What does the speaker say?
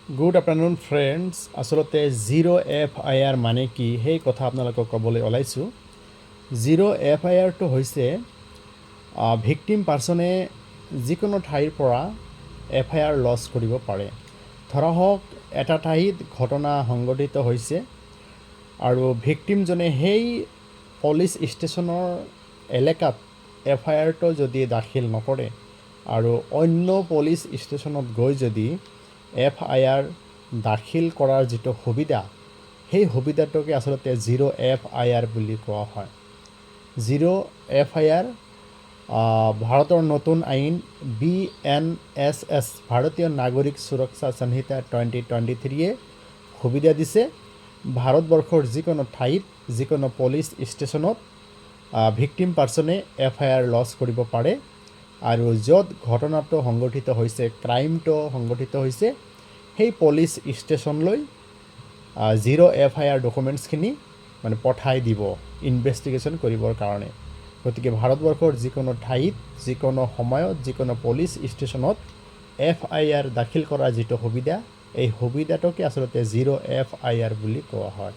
Good afternoon friends. আচলতে FIR মানে কি সেই কথা আপোনালোকক ক'বলৈ ওলাইছোঁ। FIRটো হৈছে ভিক্টিম পাৰ্চনে যিকোনো ঠাইৰ পৰা FIR লজ কৰিব পাৰে। ধৰা হওক এটা ঠাইত ঘটনা সংঘটিত হৈছে আৰু ভিক্টিমজনে সেই পুলিচ ষ্টেচনৰ এলেকাত FIRটো যদি দাখিল নকৰে আৰু অন্য পুলিচ ষ্টেচনত গৈ যদি FIR দাখিল কৰাৰ যিটো সুবিধা সেই সুবিধাটোকে আচলতে FIR বুলি কোৱা হয়। FIR ভাৰতৰ নতুন আইন BNSS ভাৰতীয় নাগৰিক সুৰক্ষা সংহিতা 2023 সুবিধা দিছে। ভাৰতবৰ্ষৰ যিকোনো ঠাইত যিকোনো পুলিচ ষ্টেচনত ভিক্টিম পাৰ্চনে FIR লজ কৰিব পাৰে আৰু য'ত ঘটনাটো সংঘটিত হৈছে ক্ৰাইমটো সংঘটিত হৈছে সেই পুলিচ ষ্টেচনলৈ FIR ডকুমেণ্টছখিনি মানে পঠাই দিব ইনভেষ্টিগেশ্যন কৰিবৰ কাৰণে। গতিকে ভাৰতবৰ্ষৰ যিকোনো ঠাইত যিকোনো সময়ত যিকোনো পুলিচ ষ্টেচনত FIR দাখিল কৰাৰ যিটো সুবিধা এই সুবিধাটোকে আচলতে FIR বুলি কোৱা হয়।